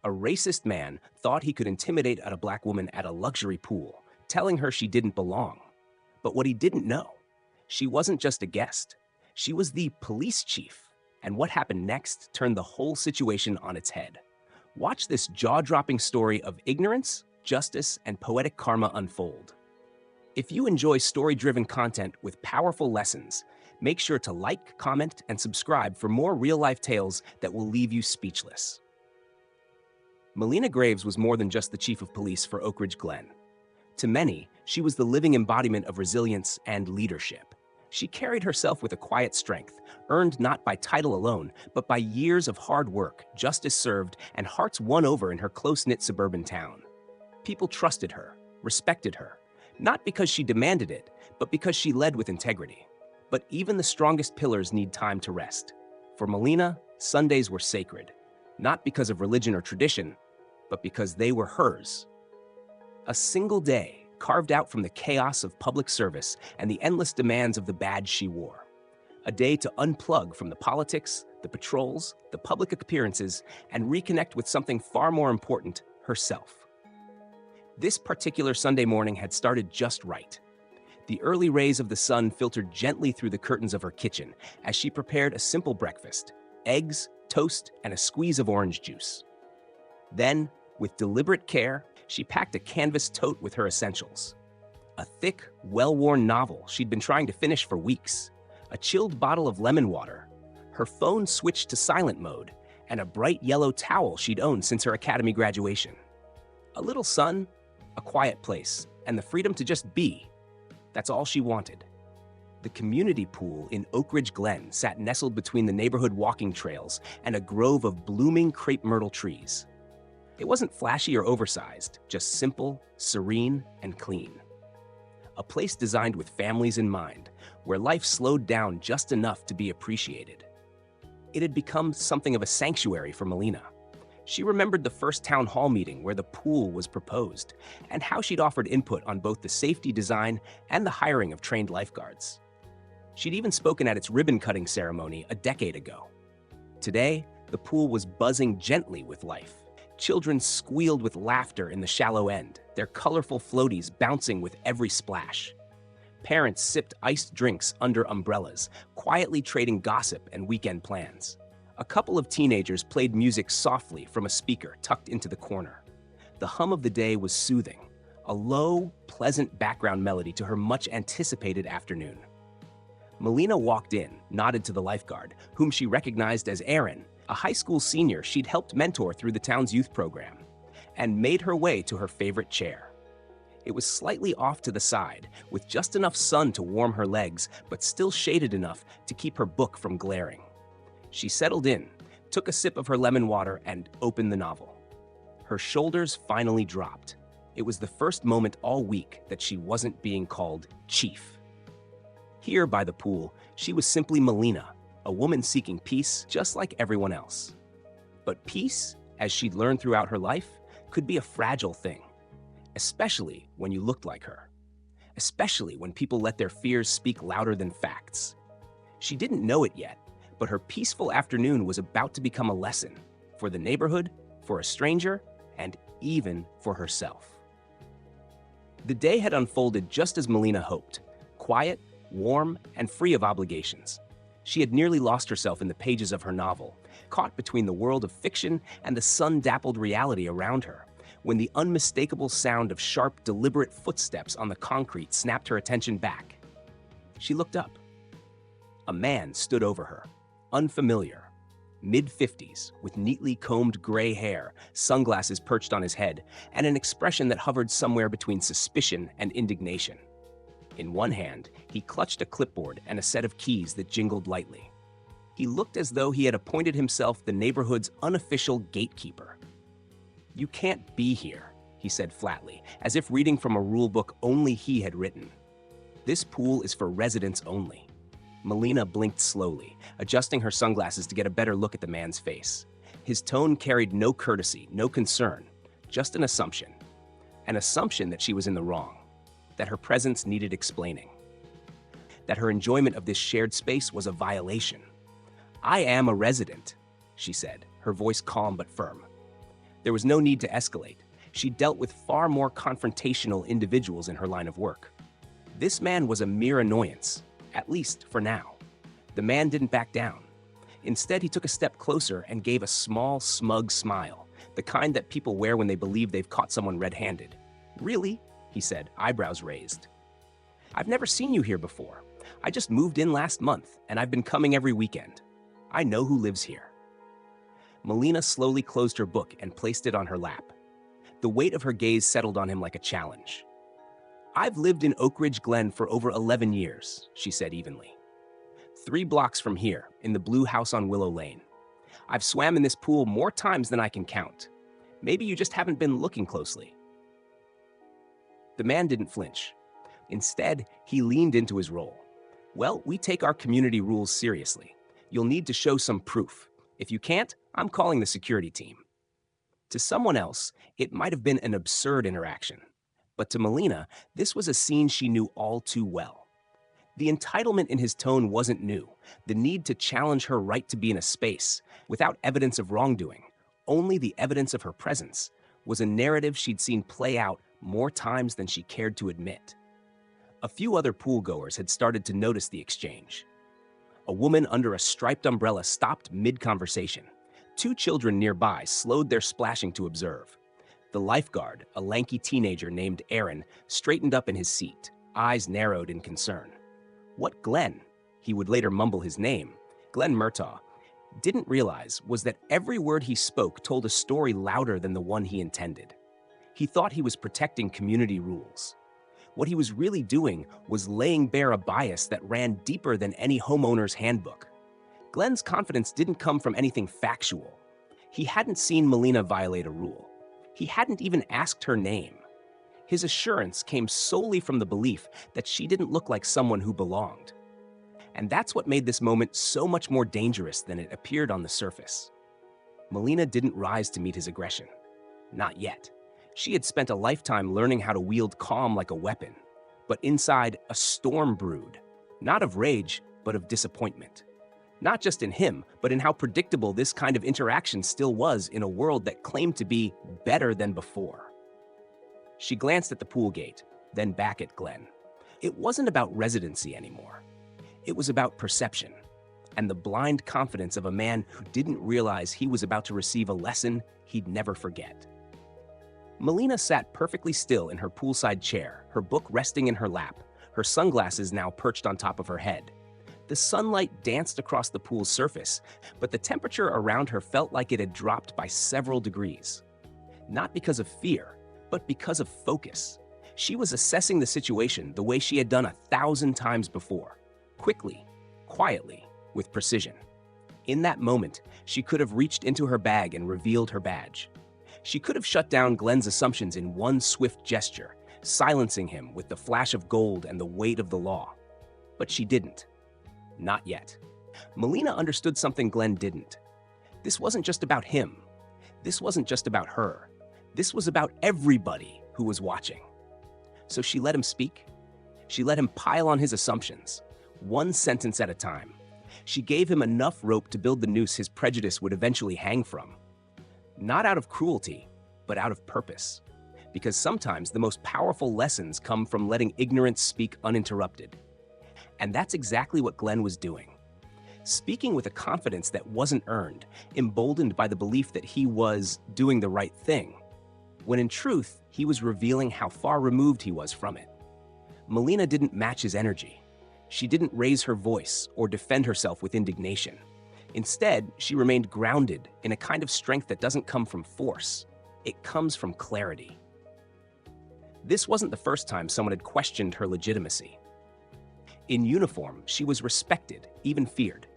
A racist man thought he could intimidate a black woman at a luxury pool, telling her she didn't belong. But what he didn't know, she wasn't just a guest. She was the police chief. And what happened next turned the whole situation on its head. Watch this jaw-dropping story of ignorance, justice, and poetic karma unfold. If you enjoy story-driven content with powerful lessons, make sure to like, comment, and subscribe for more real-life tales that will leave you speechless. Melina Graves was more than just the chief of police for Oak Ridge Glen. To many, she was the living embodiment of resilience and leadership. She carried herself with a quiet strength, earned not by title alone, but by years of hard work, justice served, and hearts won over in her close-knit suburban town. People trusted her, respected her, not because she demanded it, but because she led with integrity. But even the strongest pillars need time to rest. For Melina, Sundays were sacred, not because of religion or tradition, but because they were hers. A single day carved out from the chaos of public service and the endless demands of the badge she wore. A day to unplug from the politics, the patrols, the public appearances, and reconnect with something far more important, herself. This particular Sunday morning had started just right. The early rays of the sun filtered gently through the curtains of her kitchen as she prepared a simple breakfast: eggs, toast, and a squeeze of orange juice. Then, with deliberate care, she packed a canvas tote with her essentials. A thick, well-worn novel she'd been trying to finish for weeks, a chilled bottle of lemon water, her phone switched to silent mode, and a bright yellow towel she'd owned since her academy graduation. A little sun, a quiet place, and the freedom to just be. That's all she wanted. The community pool in Oak Ridge Glen sat nestled between the neighborhood walking trails and a grove of blooming crepe myrtle trees. It wasn't flashy or oversized, just simple, serene, and clean. A place designed with families in mind, where life slowed down just enough to be appreciated. It had become something of a sanctuary for Melina. She remembered the first town hall meeting where the pool was proposed, and how she'd offered input on both the safety design and the hiring of trained lifeguards. She'd even spoken at its ribbon-cutting ceremony a decade ago. Today, the pool was buzzing gently with life. Children squealed with laughter in the shallow end, their colorful floaties bouncing with every splash. Parents sipped iced drinks under umbrellas, quietly trading gossip and weekend plans. A couple of teenagers played music softly from a speaker tucked into the corner. The hum of the day was soothing, a low, pleasant background melody to her much-anticipated afternoon. Melina walked in, nodded to the lifeguard, whom she recognized as Aaron, a high school senior she'd helped mentor through the town's youth program, and made her way to her favorite chair. It was slightly off to the side, with just enough sun to warm her legs, but still shaded enough to keep her book from glaring. She settled in, took a sip of her lemon water, and opened the novel. Her shoulders finally dropped. It was the first moment all week that she wasn't being called Chief. Here by the pool, she was simply Melina, a woman seeking peace just like everyone else. But peace, as she'd learned throughout her life, could be a fragile thing, especially when you looked like her, especially when people let their fears speak louder than facts. She didn't know it yet, but her peaceful afternoon was about to become a lesson for the neighborhood, for a stranger, and even for herself. The day had unfolded just as Melina hoped, quiet, warm, and free of obligations. She had nearly lost herself in the pages of her novel, caught between the world of fiction and the sun-dappled reality around her, when the unmistakable sound of sharp, deliberate footsteps on the concrete snapped her attention back. She looked up. A man stood over her, unfamiliar, mid-50s, with neatly combed gray hair, sunglasses perched on his head, and an expression that hovered somewhere between suspicion and indignation. In one hand, he clutched a clipboard and a set of keys that jingled lightly. He looked as though he had appointed himself the neighborhood's unofficial gatekeeper. "You can't be here," he said flatly, as if reading from a rule book only he had written. "This pool is for residents only." Melina blinked slowly, adjusting her sunglasses to get a better look at the man's face. His tone carried no courtesy, no concern, just an assumption. An assumption that she was in the wrong, that her presence needed explaining, that her enjoyment of this shared space was a violation. "I am a resident," she said, her voice calm but firm. There was no need to escalate. She dealt with far more confrontational individuals in her line of work. This man was a mere annoyance, at least for now. The man didn't back down. Instead, he took a step closer and gave a small, smug smile, the kind that people wear when they believe they've caught someone red-handed. "Really?" he said, eyebrows raised. "I've never seen you here before. I just moved in last month, and I've been coming every weekend. I know who lives here." Melina slowly closed her book and placed it on her lap. The weight of her gaze settled on him like a challenge. "I've lived in Oak Ridge Glen for over 11 years, she said evenly. 3 blocks from here, in the blue house on Willow Lane. I've swam in this pool more times than I can count. Maybe you just haven't been looking closely." The man didn't flinch. Instead, he leaned into his role. "Well, we take our community rules seriously. You'll need to show some proof. If you can't, I'm calling the security team." To someone else, it might have been an absurd interaction. But to Melina, this was a scene she knew all too well. The entitlement in his tone wasn't new. The need to challenge her right to be in a space, without evidence of wrongdoing, only the evidence of her presence, was a narrative she'd seen play out more times than she cared to admit. A few other pool-goers had started to notice the exchange. A woman under a striped umbrella stopped mid-conversation. 2 children nearby slowed their splashing to observe. The lifeguard, a lanky teenager named Aaron, straightened up in his seat, eyes narrowed in concern. What Glenn, he would later mumble his name, Glenn Murtaugh, didn't realize was that every word he spoke told a story louder than the one he intended. He thought he was protecting community rules. What he was really doing was laying bare a bias that ran deeper than any homeowner's handbook. Glenn's confidence didn't come from anything factual. He hadn't seen Melina violate a rule. He hadn't even asked her name. His assurance came solely from the belief that she didn't look like someone who belonged. And that's what made this moment so much more dangerous than it appeared on the surface. Melina didn't rise to meet his aggression. Not yet. She had spent a lifetime learning how to wield calm like a weapon. But inside, a storm brewed. Not of rage, but of disappointment. Not just in him, but in how predictable this kind of interaction still was in a world that claimed to be better than before. She glanced at the pool gate, then back at Glenn. It wasn't about residency anymore. It was about perception, and the blind confidence of a man who didn't realize he was about to receive a lesson he'd never forget. Melina sat perfectly still in her poolside chair, her book resting in her lap, her sunglasses now perched on top of her head. The sunlight danced across the pool's surface, but the temperature around her felt like it had dropped by several degrees. Not because of fear, but because of focus. She was assessing the situation the way she had done 1,000 times before. Quickly, quietly, with precision. In that moment, she could have reached into her bag and revealed her badge. She could have shut down Glenn's assumptions in one swift gesture, silencing him with the flash of gold and the weight of the law. But she didn't. Not yet. Melina understood something Glenn didn't. This wasn't just about him. This wasn't just about her. This was about everybody who was watching. So she let him speak. She let him pile on his assumptions, one sentence at a time. She gave him enough rope to build the noose his prejudice would eventually hang from. Not out of cruelty, but out of purpose. Because sometimes the most powerful lessons come from letting ignorance speak uninterrupted. And that's exactly what Glenn was doing. Speaking with a confidence that wasn't earned, emboldened by the belief that he was doing the right thing, when in truth, he was revealing how far removed he was from it. Melina didn't match his energy. She didn't raise her voice or defend herself with indignation. Instead, she remained grounded in a kind of strength that doesn't come from force. It comes from clarity. This wasn't the first time someone had questioned her legitimacy. In uniform, she was respected, even feared.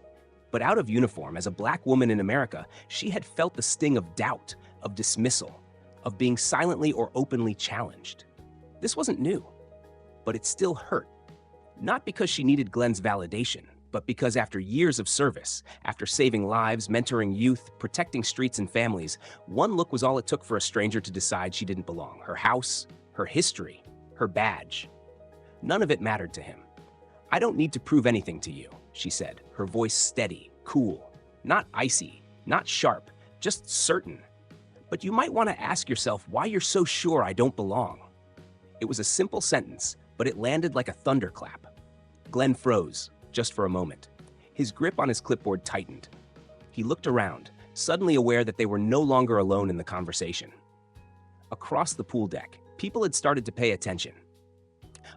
But out of uniform, as a black woman in America, she had felt the sting of doubt, of dismissal, of being silently or openly challenged. This wasn't new, but it still hurt. Not because she needed Glenn's validation, but because after years of service, after saving lives, mentoring youth, protecting streets and families, one look was all it took for a stranger to decide she didn't belong. Her house, her history, her badge. None of it mattered to him. "I don't need to prove anything to you," she said, her voice steady, cool, not icy, not sharp, just certain. But you might want to ask yourself why you're so sure I don't belong. It was a simple sentence, but it landed like a thunderclap. Glenn froze, just for a moment. His grip on his clipboard tightened. He looked around, suddenly aware that they were no longer alone in the conversation. Across the pool deck, people had started to pay attention.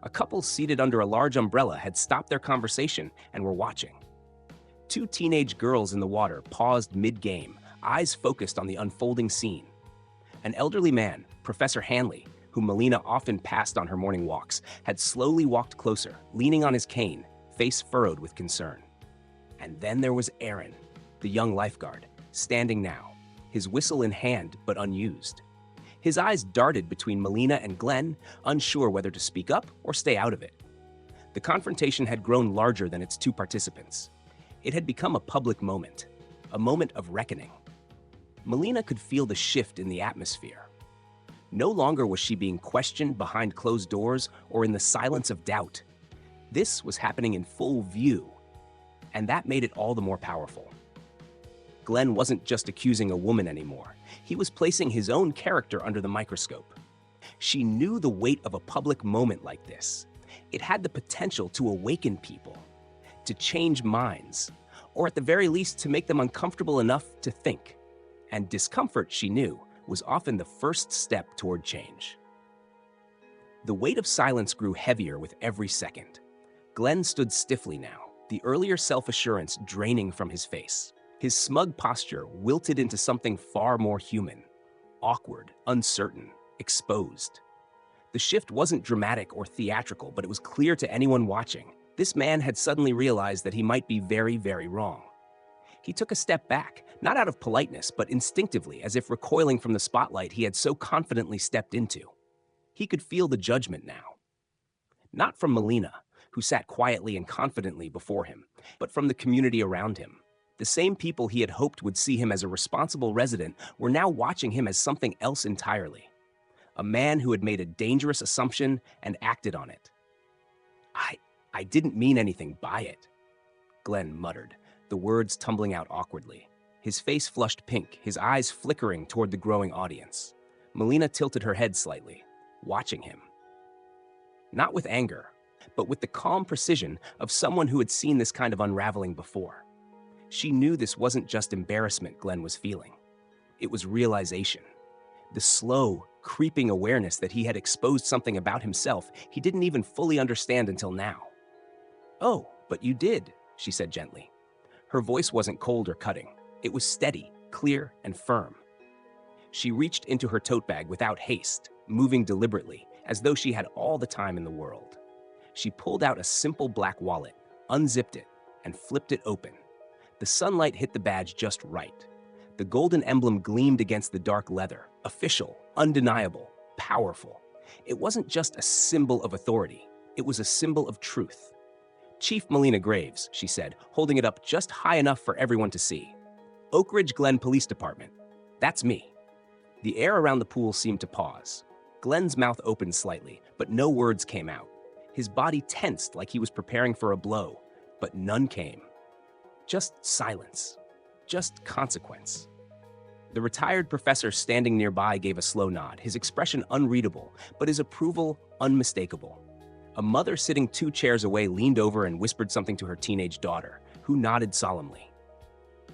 A couple seated under a large umbrella had stopped their conversation and were watching. Two teenage girls in the water paused mid-game, eyes focused on the unfolding scene. An elderly man, Professor Hanley, whom Melina often passed on her morning walks, had slowly walked closer, leaning on his cane, face furrowed with concern. And then there was Aaron, the young lifeguard, standing now, his whistle in hand but unused. His eyes darted between Melina and Glenn, unsure whether to speak up or stay out of it. The confrontation had grown larger than its two participants. It had become a public moment, a moment of reckoning. Melina could feel the shift in the atmosphere. No longer was she being questioned behind closed doors or in the silence of doubt. This was happening in full view, and that made it all the more powerful. Glenn wasn't just accusing a woman anymore. He was placing his own character under the microscope. She knew the weight of a public moment like this. It had the potential to awaken people, to change minds, or at the very least to make them uncomfortable enough to think. And discomfort, she knew, was often the first step toward change. The weight of silence grew heavier with every second. Glenn stood stiffly now, the earlier self-assurance draining from his face. His smug posture wilted into something far more human, awkward, uncertain, exposed. The shift wasn't dramatic or theatrical, but it was clear to anyone watching. This man had suddenly realized that he might be very, very wrong. He took a step back, not out of politeness, but instinctively, as if recoiling from the spotlight he had so confidently stepped into. He could feel the judgment now. Not from Melina, who sat quietly and confidently before him, but from the community around him. The same people he had hoped would see him as a responsible resident were now watching him as something else entirely. A man who had made a dangerous assumption and acted on it. I didn't mean anything by it, Glenn muttered, the words tumbling out awkwardly. His face flushed pink, his eyes flickering toward the growing audience. Melina tilted her head slightly, watching him. Not with anger, but with the calm precision of someone who had seen this kind of unraveling before. She knew this wasn't just embarrassment Glenn was feeling. It was realization. The slow, creeping awareness that he had exposed something about himself he didn't even fully understand until now. "Oh, but you did," she said gently. Her voice wasn't cold or cutting. It was steady, clear, and firm. She reached into her tote bag without haste, moving deliberately, as though she had all the time in the world. She pulled out a simple black wallet, unzipped it, and flipped it open. The sunlight hit the badge just right. The golden emblem gleamed against the dark leather, official, undeniable, powerful. It wasn't just a symbol of authority. It was a symbol of truth. "Chief Melina Graves," she said, holding it up just high enough for everyone to see. "Oak Ridge Glen Police Department. That's me." The air around the pool seemed to pause. Glenn's mouth opened slightly, but no words came out. His body tensed like he was preparing for a blow, but none came. Just silence. Just consequence. The retired professor standing nearby gave a slow nod, his expression unreadable, but his approval unmistakable. A mother sitting 2 chairs away leaned over and whispered something to her teenage daughter, who nodded solemnly.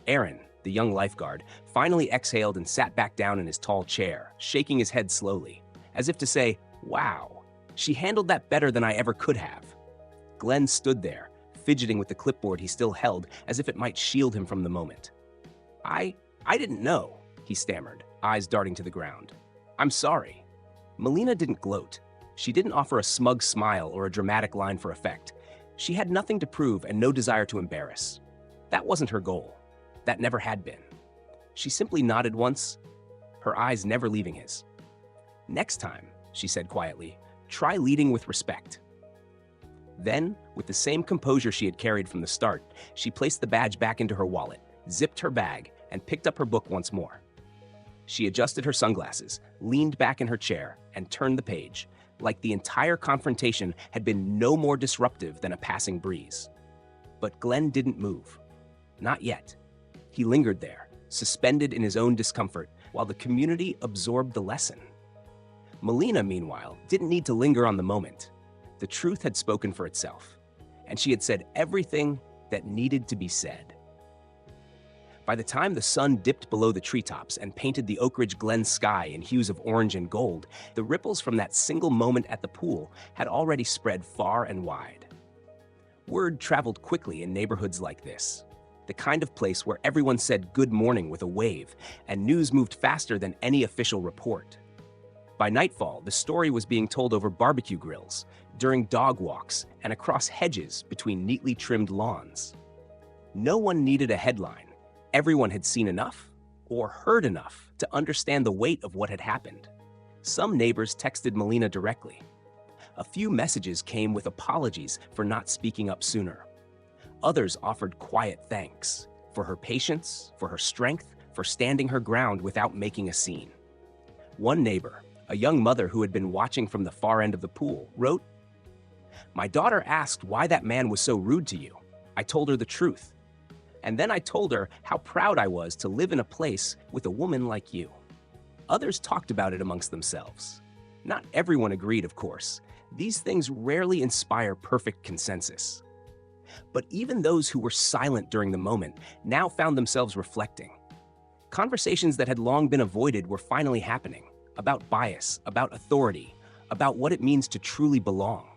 Aaron, the young lifeguard, finally exhaled and sat back down in his tall chair, shaking his head slowly, as if to say, "Wow, she handled that better than I ever could have." Glenn stood there, fidgeting with the clipboard he still held as if it might shield him from the moment. I didn't know," he stammered, eyes darting to the ground. "I'm sorry." Melina didn't gloat. She didn't offer a smug smile or a dramatic line for effect. She had nothing to prove and no desire to embarrass. That wasn't her goal. That never had been. She simply nodded once, her eyes never leaving his. "Next time," she said quietly, "try leading with respect." Then, with the same composure she had carried from the start, she placed the badge back into her wallet, zipped her bag, and picked up her book once more. She adjusted her sunglasses, leaned back in her chair, and turned the page, like the entire confrontation had been no more disruptive than a passing breeze. But Glenn didn't move. Not yet. He lingered there, suspended in his own discomfort, while the community absorbed the lesson. Melina, meanwhile, didn't need to linger on the moment. The truth had spoken for itself, and she had said everything that needed to be said. By the time the sun dipped below the treetops and painted the Oak Ridge Glen sky in hues of orange and gold, the ripples from that single moment at the pool had already spread far and wide. Word traveled quickly in neighborhoods like this, the kind of place where everyone said good morning with a wave, and news moved faster than any official report. By nightfall, the story was being told over barbecue grills, during dog walks, and across hedges between neatly trimmed lawns. No one needed a headline. Everyone had seen enough, or heard enough, to understand the weight of what had happened. Some neighbors texted Melina directly. A few messages came with apologies for not speaking up sooner. Others offered quiet thanks for her patience, for her strength, for standing her ground without making a scene. One neighbor, a young mother who had been watching from the far end of the pool, wrote, "My daughter asked why that man was so rude to you. I told her the truth. And then I told her how proud I was to live in a place with a woman like you." Others talked about it amongst themselves. Not everyone agreed, of course. These things rarely inspire perfect consensus. But even those who were silent during the moment now found themselves reflecting. Conversations that had long been avoided were finally happening, about bias, about authority, about what it means to truly belong.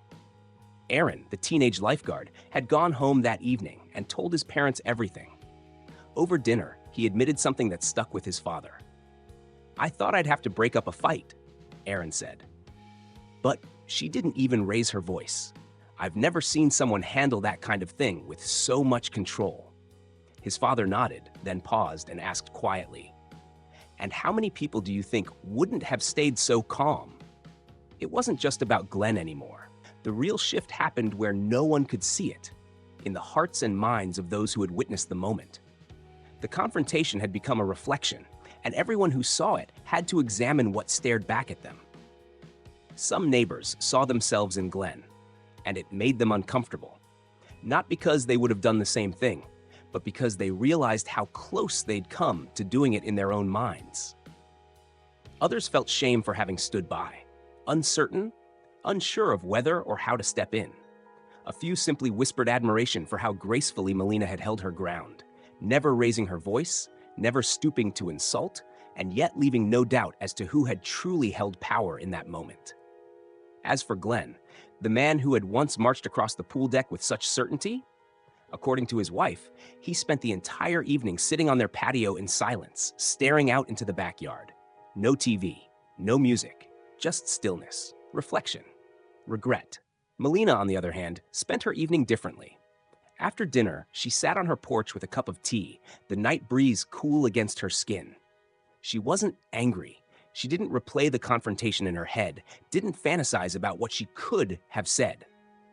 Aaron, the teenage lifeguard, had gone home that evening and told his parents everything. Over dinner, he admitted something that stuck with his father. "I thought I'd have to break up a fight," Aaron said. "But she didn't even raise her voice. I've never seen someone handle that kind of thing with so much control." His father nodded, then paused and asked quietly, "And how many people do you think wouldn't have stayed so calm?" It wasn't just about Glenn anymore. The real shift happened where no one could see it, in the hearts and minds of those who had witnessed the moment. The confrontation had become a reflection, and everyone who saw it had to examine what stared back at them. Some neighbors saw themselves in Glenn, and it made them uncomfortable. Not because they would have done the same thing, but because they realized how close they'd come to doing it in their own minds. Others felt shame for having stood by, uncertain, unsure of whether or how to step in. A few simply whispered admiration for how gracefully Melina had held her ground, never raising her voice, never stooping to insult, and yet leaving no doubt as to who had truly held power in that moment. As for Glenn, the man who had once marched across the pool deck with such certainty, according to his wife, he spent the entire evening sitting on their patio in silence, staring out into the backyard. No TV, no music, just stillness, reflection, regret. Melina, on the other hand, spent her evening differently. After dinner, she sat on her porch with a cup of tea, the night breeze cool against her skin. She wasn't angry. She didn't replay the confrontation in her head, didn't fantasize about what she could have said.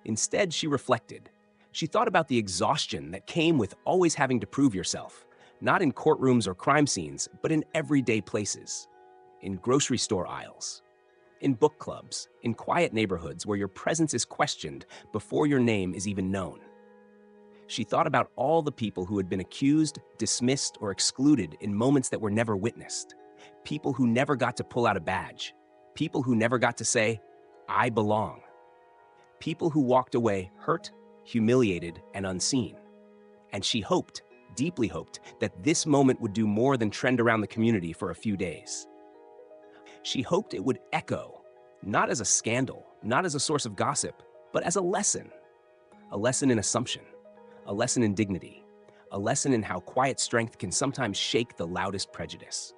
Instead, she reflected. She thought about the exhaustion that came with always having to prove yourself, not in courtrooms or crime scenes, but in everyday places. In grocery store aisles, in book clubs, in quiet neighborhoods where your presence is questioned before your name is even known. She thought about all the people who had been accused, dismissed, or excluded in moments that were never witnessed. People who never got to pull out a badge. People who never got to say, "I belong." People who walked away hurt, humiliated, and unseen. And she hoped, deeply hoped, that this moment would do more than trend around the community for a few days. She hoped it would echo, not as a scandal, not as a source of gossip, but as a lesson. A lesson in assumption, a lesson in dignity, a lesson in how quiet strength can sometimes shake the loudest prejudice.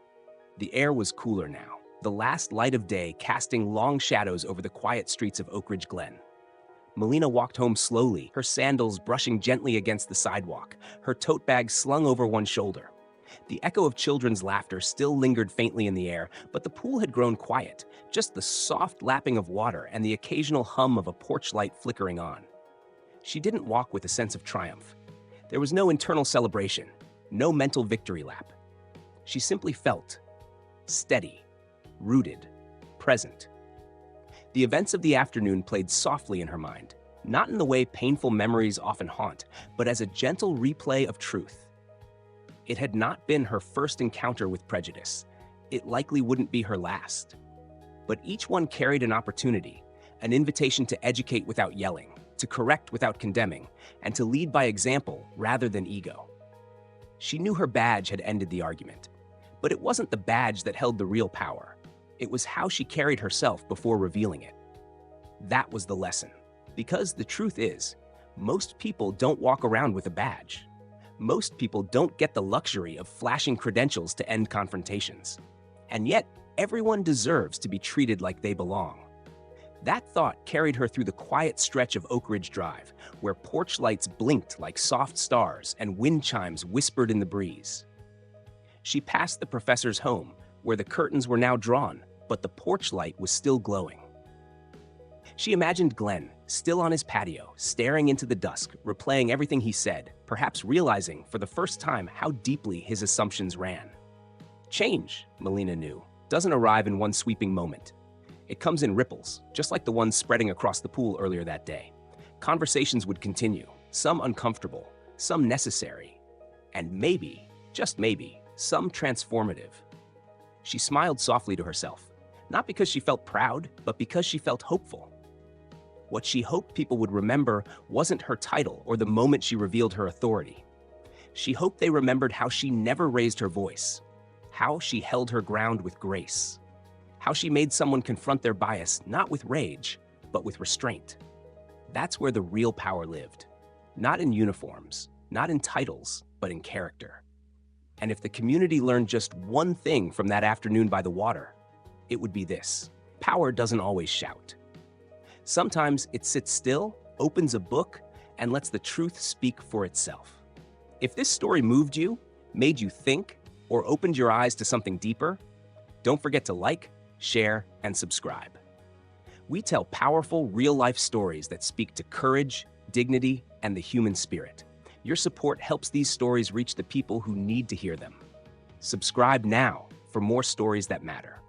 The air was cooler now, the last light of day casting long shadows over the quiet streets of Oak Ridge Glen. Melina walked home slowly, her sandals brushing gently against the sidewalk, her tote bag slung over one shoulder. The echo of children's laughter still lingered faintly in the air, but the pool had grown quiet, just the soft lapping of water and the occasional hum of a porch light flickering on. She didn't walk with a sense of triumph. There was no internal celebration, no mental victory lap. She simply felt steady, rooted, present. The events of the afternoon played softly in her mind, not in the way painful memories often haunt, but as a gentle replay of truth. It had not been her first encounter with prejudice. it likely wouldn't be her last. But each one carried an opportunity, an invitation to educate without yelling, to correct without condemning, and to lead by example rather than ego. She knew her badge had ended the argument, but it wasn't the badge that held the real power. It was how she carried herself before revealing it. That was the lesson. Because the truth is, most people don't walk around with a badge. Most people don't get the luxury of flashing credentials to end confrontations. And yet, everyone deserves to be treated like they belong. That thought carried her through the quiet stretch of Oak Ridge Drive, where porch lights blinked like soft stars and wind chimes whispered in the breeze. She passed the professor's home, where the curtains were now drawn, but the porch light was still glowing. She imagined Glenn, still on his patio, staring into the dusk, replaying everything he said, perhaps realizing for the first time how deeply his assumptions ran. Change, Melina knew, doesn't arrive in one sweeping moment. It comes in ripples, just like the ones spreading across the pool earlier that day. Conversations would continue, some uncomfortable, some necessary, and maybe, just maybe, some transformative. She smiled softly to herself, not because she felt proud, but because she felt hopeful. What she hoped people would remember wasn't her title or the moment she revealed her authority. She hoped they remembered how she never raised her voice, how she held her ground with grace, how she made someone confront their bias not with rage, but with restraint. That's where the real power lived. Not in uniforms, not in titles, but in character. And if the community learned just one thing from that afternoon by the water, it would be this: power doesn't always shout. Sometimes it sits still, opens a book, and lets the truth speak for itself. If this story moved you, made you think, or opened your eyes to something deeper, don't forget to like, share, and subscribe. We tell powerful, real-life stories that speak to courage, dignity, and the human spirit. Your support helps these stories reach the people who need to hear them. Subscribe now for more stories that matter.